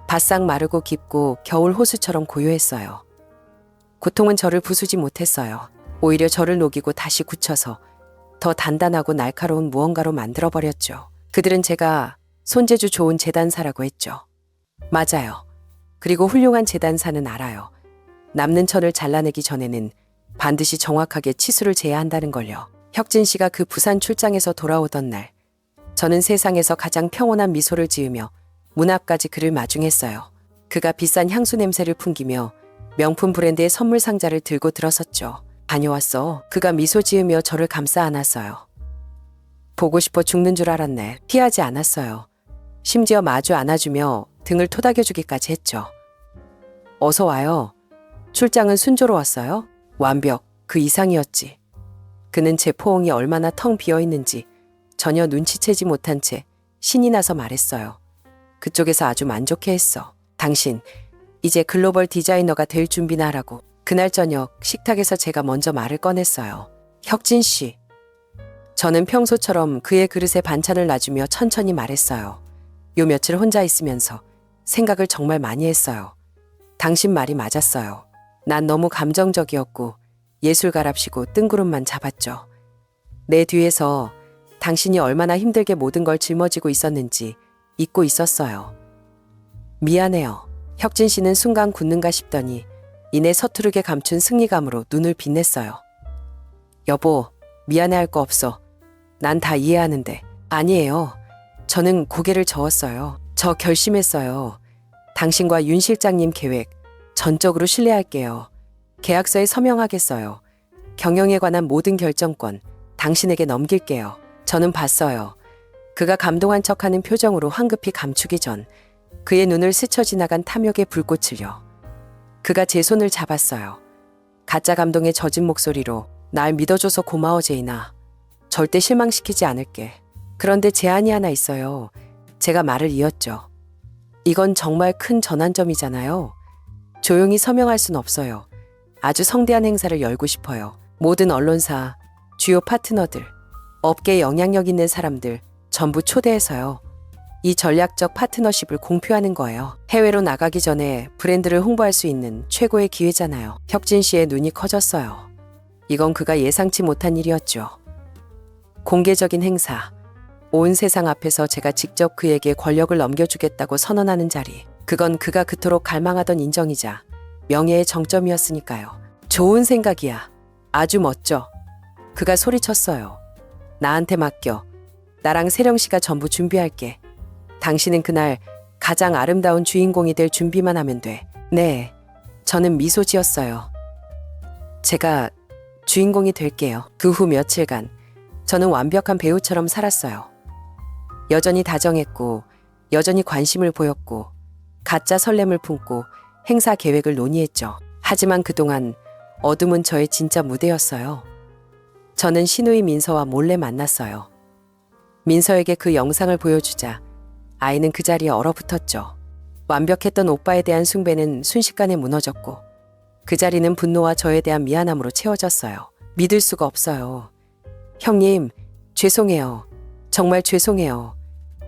바싹 마르고 깊고 겨울 호수처럼 고요했어요. 고통은 저를 부수지 못했어요. 오히려 저를 녹이고 다시 굳혀서 더 단단하고 날카로운 무언가로 만들어버렸죠. 그들은 제가 손재주 좋은 재단사라고 했죠. 맞아요. 그리고 훌륭한 재단사는 알아요. 남는 천을 잘라내기 전에는 반드시 정확하게 치수를 재야 한다는 걸요. 혁진 씨가 그 부산 출장에서 돌아오던 날, 저는 세상에서 가장 평온한 미소를 지으며 문 앞까지 그를 마중했어요. 그가 비싼 향수 냄새를 풍기며 명품 브랜드의 선물 상자를 들고 들어섰죠. 다녀왔어. 그가 미소 지으며 저를 감싸 안았어요. 보고 싶어 죽는 줄 알았네. 피하지 않았어요. 심지어 마주 안아주며 등을 토닥여주기까지 했죠. 어서 와요. 출장은 순조로웠어요? 완벽, 그 이상이었지. 그는 제 포옹이 얼마나 텅 비어있는지 전혀 눈치채지 못한 채 신이 나서 말했어요. 그쪽에서 아주 만족해했어. 당신, 이제 글로벌 디자이너가 될 준비나 하라고. 그날 저녁 식탁에서 제가 먼저 말을 꺼냈어요. 혁진 씨. 저는 평소처럼 그의 그릇에 반찬을 놔주며 천천히 말했어요. 요 며칠 혼자 있으면서 생각을 정말 많이 했어요. 당신 말이 맞았어요. 난 너무 감정적이었고 예술가랍시고 뜬구름만 잡았죠. 내 뒤에서 당신이 얼마나 힘들게 모든 걸 짊어지고 있었는지 잊고 있었어요. 미안해요. 혁진 씨는 순간 굳는가 싶더니 이내 서투르게 감춘 승리감으로 눈을 빛냈어요. 여보, 미안해할 거 없어. 난 다 이해하는데. 아니에요. 저는 고개를 저었어요. 저 결심했어요. 당신과 윤 실장님 계획 전적으로 신뢰할게요. 계약서에 서명하겠어요. 경영에 관한 모든 결정권 당신에게 넘길게요. 저는 봤어요. 그가 감동한 척하는 표정으로 황급히 감추기 전 그의 눈을 스쳐 지나간 탐욕의 불꽃을요. 그가 제 손을 잡았어요. 가짜 감동에 젖은 목소리로 날 믿어줘서 고마워 제인아. 절대 실망시키지 않을게. 그런데 제안이 하나 있어요. 제가 말을 이었죠. 이건 정말 큰 전환점이잖아요. 조용히 서명할 순 없어요. 아주 성대한 행사를 열고 싶어요. 모든 언론사, 주요 파트너들, 업계에 영향력 있는 사람들 전부 초대해서요. 이 전략적 파트너십을 공표하는 거예요. 해외로 나가기 전에 브랜드를 홍보할 수 있는 최고의 기회잖아요. 혁진 씨의 눈이 커졌어요. 이건 그가 예상치 못한 일이었죠. 공개적인 행사, 온 세상 앞에서 제가 직접 그에게 권력을 넘겨주겠다고 선언하는 자리. 그건 그가 그토록 갈망하던 인정이자 명예의 정점이었으니까요. 좋은 생각이야. 아주 멋져. 그가 소리쳤어요. 나한테 맡겨. 나랑 세령 씨가 전부 준비할게. 당신은 그날 가장 아름다운 주인공이 될 준비만 하면 돼. 네. 저는 미소 지었어요. 제가 주인공이 될게요. 그 후 며칠간 저는 완벽한 배우처럼 살았어요. 여전히 다정했고 여전히 관심을 보였고 가짜 설렘을 품고 행사 계획을 논의했죠. 하지만 그동안 어둠은 저의 진짜 무대였어요. 저는 신우이 민서와 몰래 만났어요. 민서에게 그 영상을 보여주자 아이는 그 자리에 얼어붙었죠. 완벽했던 오빠에 대한 숭배는 순식간에 무너졌고 그 자리는 분노와 저에 대한 미안함으로 채워졌어요. 믿을 수가 없어요. 형님, 죄송해요. 정말 죄송해요.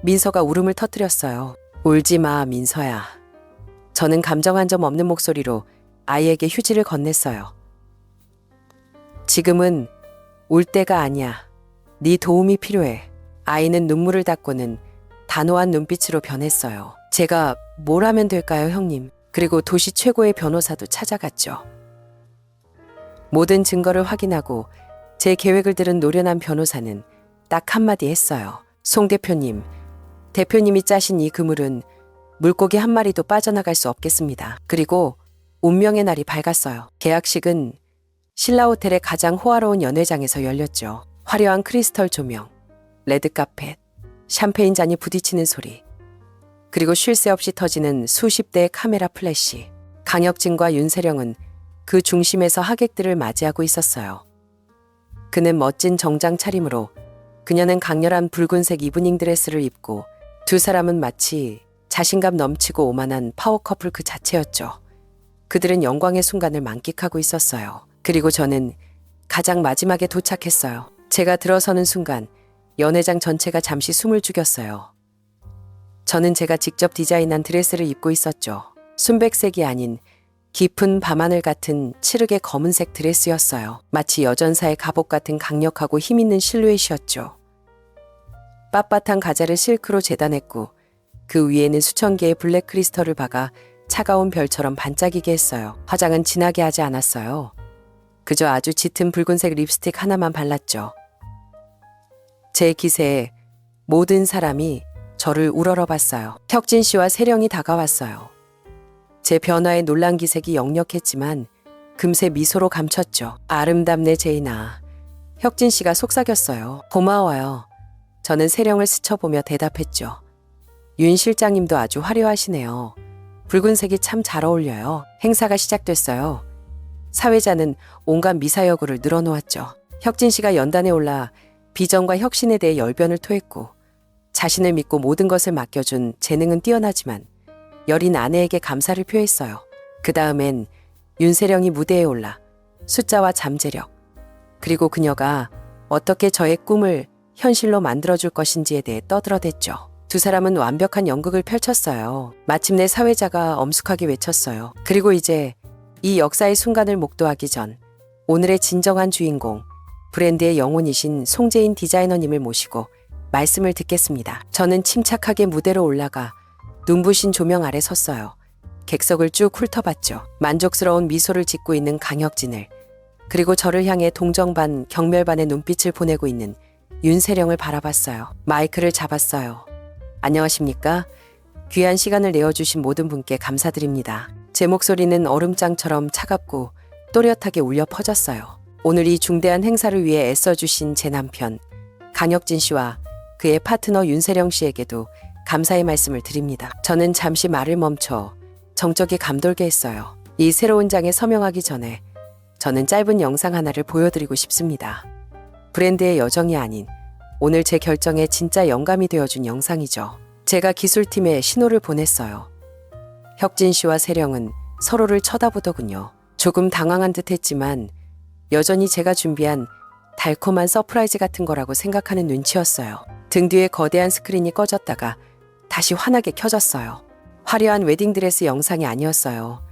민서가 울음을 터뜨렸어요. 울지 마, 민서야. 저는 감정 한 점 없는 목소리로 아이에게 휴지를 건넸어요. 지금은 울 때가 아니야. 네 도움이 필요해. 아이는 눈물을 닦고는 단호한 눈빛으로 변했어요. 제가 뭘 하면 될까요, 형님? 그리고 도시 최고의 변호사도 찾아갔죠. 모든 증거를 확인하고 제 계획을 들은 노련한 변호사는 딱 한마디 했어요. 송 대표님, 대표님이 짜신 이 그물은 물고기 한 마리도 빠져나갈 수 없겠습니다. 그리고 운명의 날이 밝았어요. 계약식은 신라호텔의 가장 호화로운 연회장에서 열렸죠. 화려한 크리스털 조명, 레드카펫, 샴페인 잔이 부딪히는 소리, 그리고 쉴 새 없이 터지는 수십 대의 카메라 플래시. 강혁진과 윤세령은 그 중심에서 하객들을 맞이하고 있었어요. 그는 멋진 정장 차림으로, 그녀는 강렬한 붉은색 이브닝 드레스를 입고 두 사람은 마치 자신감 넘치고 오만한 파워 커플 그 자체였죠. 그들은 영광의 순간을 만끽하고 있었어요. 그리고 저는 가장 마지막에 도착했어요. 제가 들어서는 순간 연회장 전체가 잠시 숨을 죽였어요. 저는 제가 직접 디자인한 드레스를 입고 있었죠. 순백색이 아닌 깊은 밤하늘 같은 칠흑의 검은색 드레스였어요. 마치 여전사의 갑옷 같은 강력하고 힘있는 실루엣이었죠. 빳빳한 가자를 실크로 재단했고 그 위에는 수천 개의 블랙 크리스털을 박아 차가운 별처럼 반짝이게 했어요. 화장은 진하게 하지 않았어요. 그저 아주 짙은 붉은색 립스틱 하나만 발랐죠. 제 기세에 모든 사람이 저를 우러러봤어요. 혁진 씨와 세령이 다가왔어요. 제 변화에 놀란 기색이 역력했지만 금세 미소로 감췄죠. 아름답네 제인아. 혁진 씨가 속삭였어요. 고마워요. 저는 세령을 스쳐보며 대답했죠. 윤 실장님도 아주 화려하시네요. 붉은색이 참 잘 어울려요. 행사가 시작됐어요. 사회자는 온갖 미사여구를 늘어놓았죠. 혁진 씨가 연단에 올라 비전과 혁신에 대해 열변을 토했고 자신을 믿고 모든 것을 맡겨준 재능은 뛰어나지만 여린 아내에게 감사를 표했어요. 그 다음엔 윤세령이 무대에 올라 숫자와 잠재력, 그리고 그녀가 어떻게 저의 꿈을 현실로 만들어줄 것인지에 대해 떠들어댔죠. 두 사람은 완벽한 연극을 펼쳤어요. 마침내 사회자가 엄숙하게 외쳤어요. 그리고 이제 이 역사의 순간을 목도하기 전 오늘의 진정한 주인공, 브랜드의 영혼이신 송재인 디자이너님을 모시고 말씀을 듣겠습니다. 저는 침착하게 무대로 올라가 눈부신 조명 아래 섰어요. 객석을 쭉 훑어봤죠. 만족스러운 미소를 짓고 있는 강혁진을, 그리고 저를 향해 동정 반 경멸 반의 눈빛을 보내고 있는 윤세령을 바라봤어요. 마이크를 잡았어요. 안녕하십니까? 귀한 시간을 내어주신 모든 분께 감사드립니다. 제 목소리는 얼음장처럼 차갑고 또렷하게 울려 퍼졌어요. 오늘 이 중대한 행사를 위해 애써주신 제 남편 강혁진 씨와 그의 파트너 윤세령 씨에게도 감사의 말씀을 드립니다. 저는 잠시 말을 멈춰 정적이 감돌게 했어요. 이 새로운 장에 서명하기 전에 저는 짧은 영상 하나를 보여드리고 싶습니다. 브랜드의 여정이 아닌 오늘 제 결정에 진짜 영감이 되어준 영상이죠. 제가 기술팀에 신호를 보냈어요. 혁진 씨와 세령은 서로를 쳐다보더군요. 조금 당황한 듯 했지만 여전히 제가 준비한 달콤한 서프라이즈 같은 거라고 생각하는 눈치였어요. 등 뒤에 거대한 스크린이 꺼졌다가 다시 환하게 켜졌어요. 화려한 웨딩드레스 영상이 아니었어요.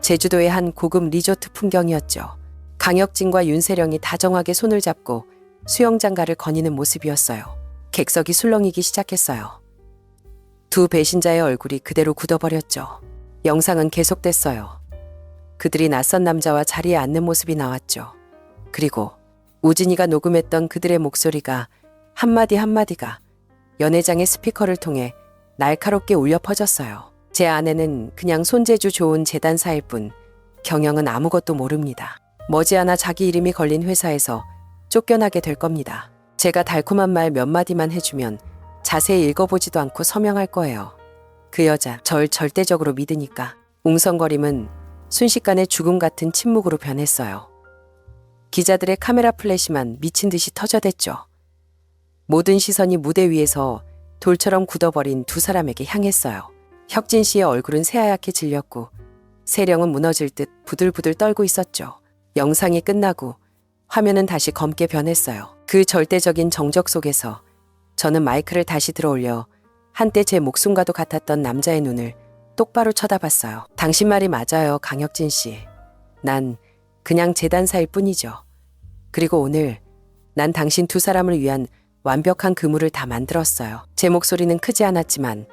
제주도의 한 고급 리조트 풍경이었죠. 강혁진과 윤세령이 다정하게 손을 잡고 수영장가를 거니는 모습이었어요. 객석이 술렁이기 시작했어요. 두 배신자의 얼굴이 그대로 굳어버렸죠. 영상은 계속됐어요. 그들이 낯선 남자와 자리에 앉는 모습이 나왔죠. 그리고 우진이가 녹음했던 그들의 목소리가 한마디 한마디가 연회장의 스피커를 통해 날카롭게 울려 퍼졌어요. 제 아내는 그냥 손재주 좋은 재단사일 뿐 경영은 아무것도 모릅니다. 머지않아 자기 이름이 걸린 회사에서 쫓겨나게 될 겁니다. 제가 달콤한 말 몇 마디만 해주면 자세히 읽어보지도 않고 서명할 거예요. 그 여자 절 절대적으로 믿으니까. 웅성거림은 순식간에 죽음 같은 침묵으로 변했어요. 기자들의 카메라 플래시만 미친 듯이 터져댔죠. 모든 시선이 무대 위에서 돌처럼 굳어버린 두 사람에게 향했어요. 혁진 씨의 얼굴은 새하얗게 질렸고 세령은 무너질 듯 부들부들 떨고 있었죠. 영상이 끝나고 화면은 다시 검게 변했어요. 그 절대적인 정적 속에서 저는 마이크를 다시 들어올려 한때 제 목숨과도 같았던 남자의 눈을 똑바로 쳐다봤어요. 당신 말이 맞아요, 강혁진 씨. 난 그냥 재단사일 뿐이죠. 그리고 오늘 난 당신 두 사람을 위한 완벽한 그물을 다 만들었어요. 제 목소리는 크지 않았지만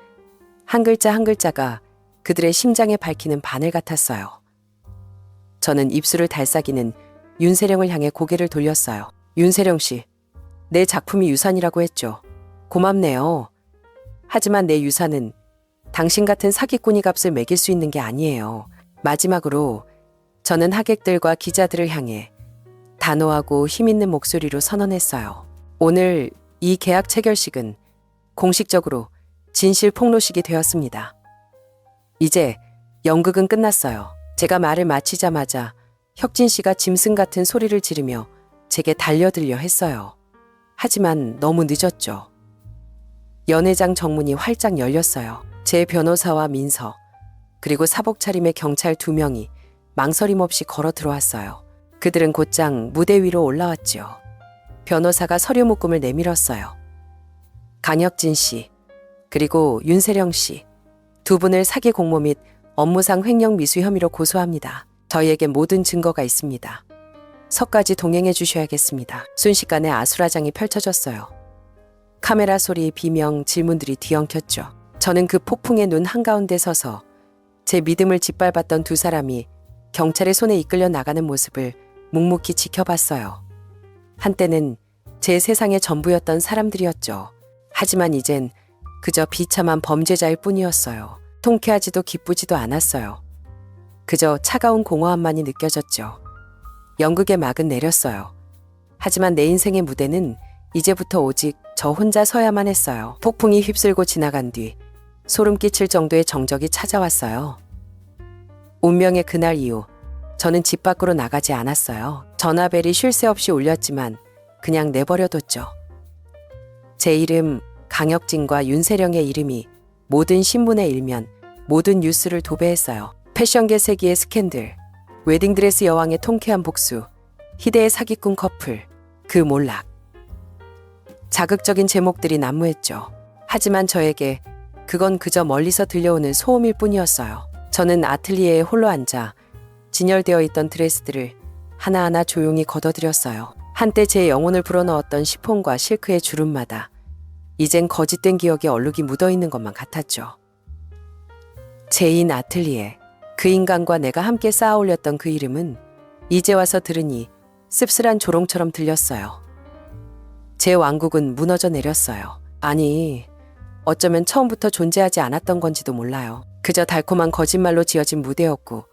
한 글자 한 글자가 그들의 심장에 밝히는 바늘 같았어요. 저는 입술을 달싹이는 윤세령을 향해 고개를 돌렸어요. 윤세령 씨, 내 작품이 유산이라고 했죠. 고맙네요. 하지만 내 유산은 당신 같은 사기꾼이 값을 매길 수 있는 게 아니에요. 마지막으로 저는 하객들과 기자들을 향해 단호하고 힘있는 목소리로 선언했어요. 오늘 이 계약 체결식은 공식적으로 진실 폭로식이 되었습니다. 이제 연극은 끝났어요. 제가 말을 마치자마자 혁진 씨가 짐승 같은 소리를 지르며 제게 달려들려 했어요. 하지만 너무 늦었죠. 연회장 정문이 활짝 열렸어요. 제 변호사와 민서, 그리고 사복 차림의 경찰 2명이 망설임 없이 걸어 들어왔어요. 그들은 곧장 무대 위로 올라왔죠. 변호사가 서류 묶음을 내밀었어요. 강혁진 씨, 그리고 윤세령 씨, 두 분을 사기 공모 및 업무상 횡령 미수 혐의로 고소합니다. 저희에게 모든 증거가 있습니다. 서까지 동행해 주셔야겠습니다. 순식간에 아수라장이 펼쳐졌어요. 카메라 소리, 비명, 질문들이 뒤엉켰죠. 저는 그 폭풍의 눈 한가운데 서서 제 믿음을 짓밟았던 두 사람이 경찰의 손에 이끌려 나가는 모습을 묵묵히 지켜봤어요. 한때는 제 세상의 전부였던 사람들이었죠. 하지만 이젠 그저 비참한 범죄자일 뿐이었어요. 통쾌하지도 기쁘지도 않았어요. 그저 차가운 공허함만이 느껴졌죠. 연극의 막은 내렸어요. 하지만 내 인생의 무대는 이제부터 오직 저 혼자 서야만 했어요. 폭풍이 휩쓸고 지나간 뒤 소름 끼칠 정도의 정적이 찾아왔어요. 운명의 그날 이후 저는 집 밖으로 나가지 않았어요. 전화벨이 쉴 새 없이 울렸지만 그냥 내버려뒀죠. 제 이름 강혁진과 윤세령의 이름이 모든 신문의 일면, 모든 뉴스를 도배했어요. 패션계 세기의 스캔들, 웨딩드레스 여왕의 통쾌한 복수, 희대의 사기꾼 커플, 그 몰락. 자극적인 제목들이 난무했죠. 하지만 저에게 그건 그저 멀리서 들려오는 소음일 뿐이었어요. 저는 아틀리에에 홀로 앉아 진열되어 있던 드레스들을 하나하나 조용히 걷어들였어요. 한때 제 영혼을 불어넣었던 시폰과 실크의 주름마다 이젠 거짓된 기억에 얼룩이 묻어있는 것만 같았죠. 제인 아틀리에, 그 인간과 내가 함께 쌓아 올렸던 그 이름은 이제 와서 들으니 씁쓸한 조롱처럼 들렸어요. 제 왕국은 무너져 내렸어요. 아니, 어쩌면 처음부터 존재하지 않았던 건지도 몰라요. 그저 달콤한 거짓말로 지어진 무대였고,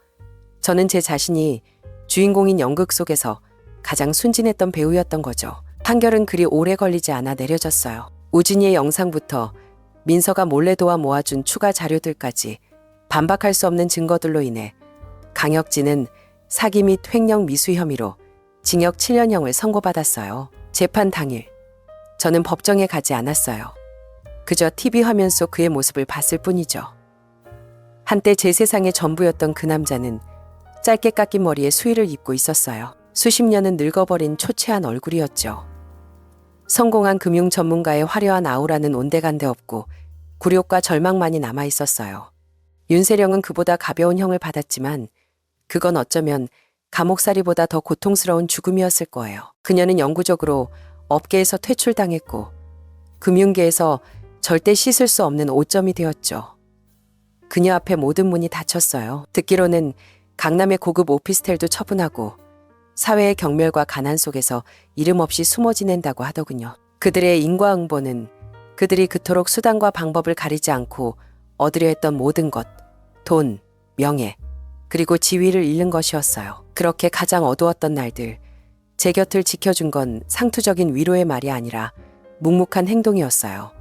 저는 제 자신이 주인공인 연극 속에서 가장 순진했던 배우였던 거죠. 판결은 그리 오래 걸리지 않아 내려졌어요. 우진이의 영상부터 민서가 몰래 도와 모아준 추가 자료들까지 반박할 수 없는 증거들로 인해 강혁진은 사기 및 횡령 미수 혐의로 징역 7년형을 선고받았어요. 재판 당일, 저는 법정에 가지 않았어요. 그저 TV 화면 속 그의 모습을 봤을 뿐이죠. 한때 제 세상의 전부였던 그 남자는 짧게 깎인 머리에 수의를 입고 있었어요. 수십 년은 늙어버린 초췌한 얼굴이었죠. 성공한 금융 전문가의 화려한 아우라는 온데간데 없고 굴욕과 절망만이 남아 있었어요. 윤세령은 그보다 가벼운 형을 받았지만 그건 어쩌면 감옥살이보다 더 고통스러운 죽음이었을 거예요. 그녀는 영구적으로 업계에서 퇴출당했고 금융계에서 절대 씻을 수 없는 오점이 되었죠. 그녀 앞에 모든 문이 닫혔어요. 듣기로는 강남의 고급 오피스텔도 처분하고 사회의 경멸과 가난 속에서 이름 없이 숨어 지낸다고 하더군요. 그들의 인과응보는 그들이 그토록 수단과 방법을 가리지 않고 얻으려 했던 모든 것, 돈, 명예, 그리고 지위를 잃는 것이었어요. 그렇게 가장 어두웠던 날들, 제 곁을 지켜준 건 상투적인 위로의 말이 아니라 묵묵한 행동이었어요.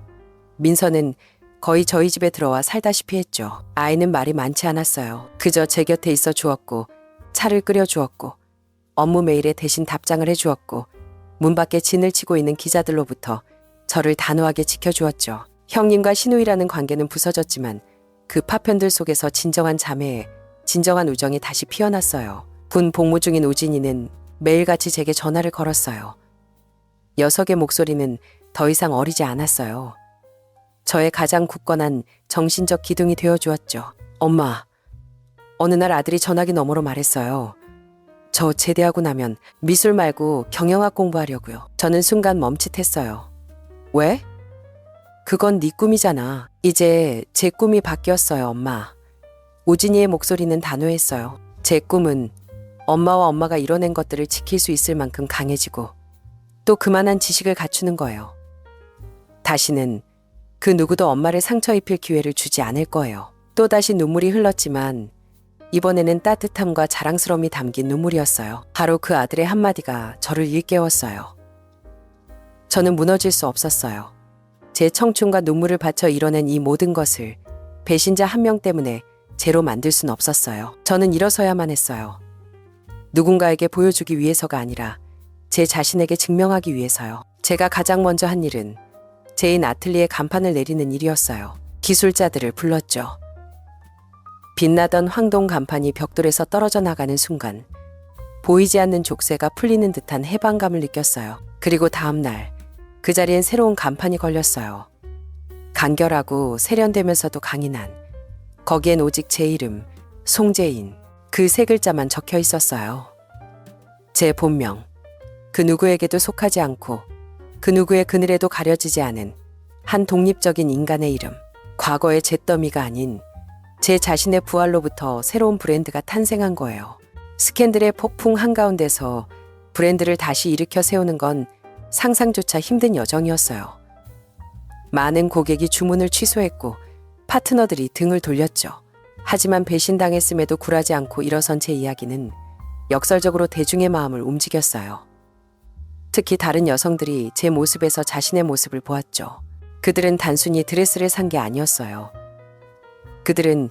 민서는 거의 저희 집에 들어와 살다시피 했죠. 아이는 말이 많지 않았어요. 그저 제 곁에 있어 주었고, 차를 끓여 주었고, 업무 메일에 대신 답장을 해 주었고, 문 밖에 진을 치고 있는 기자들로부터 저를 단호하게 지켜주었죠. 형님과 신우이라는 관계는 부서졌지만 그 파편들 속에서 진정한 자매에 진정한 우정이 다시 피어났어요. 군 복무 중인 우진이는 매일같이 제게 전화를 걸었어요. 녀석의 목소리는 더 이상 어리지 않았어요. 저의 가장 굳건한 정신적 기둥이 되어주었죠. 엄마, 어느 날 아들이 전화기 너머로 말했어요. 저 제대하고 나면 미술 말고 경영학 공부하려고요. 저는 순간 멈칫했어요. 왜? 그건 네 꿈이잖아. 이제 제 꿈이 바뀌었어요, 엄마. 우진이의 목소리는 단호했어요. 제 꿈은 엄마와 엄마가 이뤄낸 것들을 지킬 수 있을 만큼 강해지고 또 그만한 지식을 갖추는 거예요. 다시는 그 누구도 엄마를 상처 입힐 기회를 주지 않을 거예요. 또다시 눈물이 흘렀지만 이번에는 따뜻함과 자랑스러움이 담긴 눈물이었어요. 바로 그 아들의 한마디가 저를 일깨웠어요. 저는 무너질 수 없었어요. 제 청춘과 눈물을 바쳐 이뤄낸 이 모든 것을 배신자 한 명 때문에 제로 만들 순 없었어요. 저는 일어서야만 했어요. 누군가에게 보여주기 위해서가 아니라 제 자신에게 증명하기 위해서요. 제가 가장 먼저 한 일은 제인 아틀리에 간판을 내리는 일이었어요. 기술자들을 불렀죠. 빛나던 황동 간판이 벽돌에서 떨어져 나가는 순간 보이지 않는 족쇄가 풀리는 듯한 해방감을 느꼈어요. 그리고 다음 날 그 자리엔 새로운 간판이 걸렸어요. 간결하고 세련되면서도 강인한, 거기엔 오직 제 이름, 송재인, 그 세 글자만 적혀 있었어요. 제 본명, 그 누구에게도 속하지 않고 그 누구의 그늘에도 가려지지 않은 한 독립적인 인간의 이름. 과거의 잿더미가 아닌 제 자신의 부활로부터 새로운 브랜드가 탄생한 거예요. 스캔들의 폭풍 한가운데서 브랜드를 다시 일으켜 세우는 건 상상조차 힘든 여정이었어요. 많은 고객이 주문을 취소했고 파트너들이 등을 돌렸죠. 하지만 배신당했음에도 굴하지 않고 일어선 제 이야기는 역설적으로 대중의 마음을 움직였어요. 특히 다른 여성들이 제 모습에서 자신의 모습을 보았죠. 그들은 단순히 드레스를 산 게 아니었어요. 그들은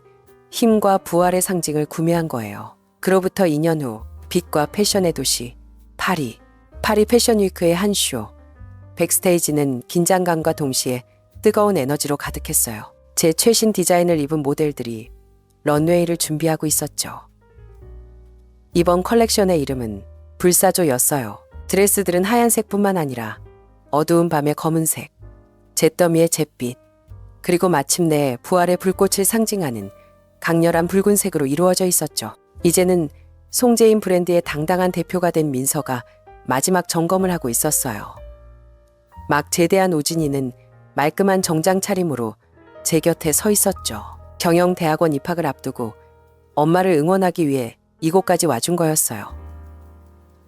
힘과 부활의 상징을 구매한 거예요. 그로부터 2년 후 빛과 패션의 도시 파리 패션위크의 한 쇼. 백스테이지는 긴장감과 동시에 뜨거운 에너지로 가득했어요. 제 최신 디자인을 입은 모델들이 런웨이를 준비하고 있었죠. 이번 컬렉션의 이름은 불사조였어요. 드레스들은 하얀색뿐만 아니라 어두운 밤의 검은색, 잿더미의 잿빛, 그리고 마침내 부활의 불꽃을 상징하는 강렬한 붉은색으로 이루어져 있었죠. 이제는 송재인 브랜드의 당당한 대표가 된 민서가 마지막 점검을 하고 있었어요. 막 제대한 우진이는 말끔한 정장 차림으로 제 곁에 서 있었죠. 경영대학원 입학을 앞두고 엄마를 응원하기 위해 이곳까지 와준 거였어요.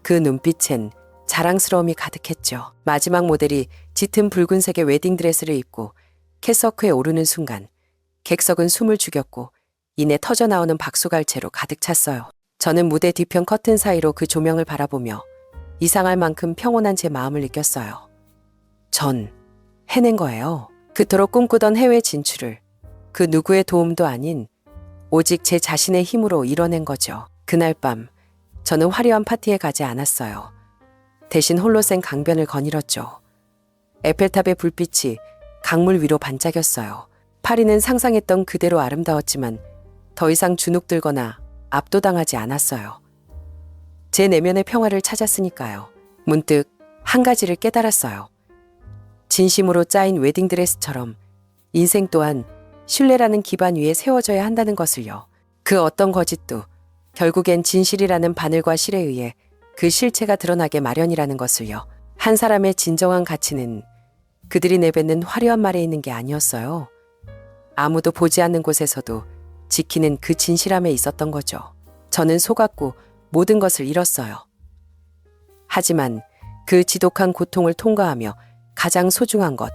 그 눈빛엔 자랑스러움이 가득했죠. 마지막 모델이 짙은 붉은색의 웨딩드레스를 입고 캐서크에 오르는 순간 객석은 숨을 죽였고 이내 터져나오는 박수갈채로 가득 찼어요. 저는 무대 뒤편 커튼 사이로 그 조명을 바라보며 이상할 만큼 평온한 제 마음을 느꼈어요. 전 해낸 거예요. 그토록 꿈꾸던 해외 진출을 그 누구의 도움도 아닌 오직 제 자신의 힘으로 이뤄낸 거죠. 그날 밤 저는 화려한 파티에 가지 않았어요. 대신 홀로 센 강변을 거닐었죠. 에펠탑의 불빛이 강물 위로 반짝였어요. 파리는 상상했던 그대로 아름다웠지만 더 이상 주눅들거나 압도당하지 않았어요. 제 내면의 평화를 찾았으니까요. 문득 한 가지를 깨달았어요. 진심으로 짜인 웨딩드레스처럼 인생 또한 신뢰라는 기반 위에 세워져야 한다는 것을요. 그 어떤 거짓도 결국엔 진실이라는 바늘과 실에 의해 그 실체가 드러나게 마련이라는 것을요. 한 사람의 진정한 가치는 그들이 내뱉는 화려한 말에 있는 게 아니었어요. 아무도 보지 않는 곳에서도 지키는 그 진실함에 있었던 거죠. 저는 속았고 모든 것을 잃었어요. 하지만 그 지독한 고통을 통과하며 가장 소중한 것,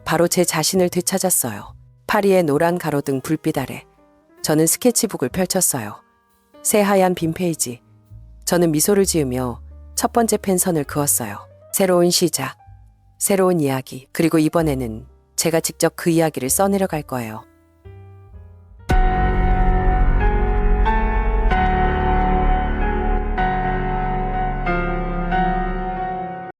바로 제 자신을 되찾았어요. 파리의 노란 가로등 불빛 아래 저는 스케치북을 펼쳤어요. 새하얀 빈 페이지. 저는 미소를 지으며 첫 번째 펜선을 그었어요. 새로운 시작, 새로운 이야기, 그리고 이번에는 제가 직접 그 이야기를 써내려 갈 거예요.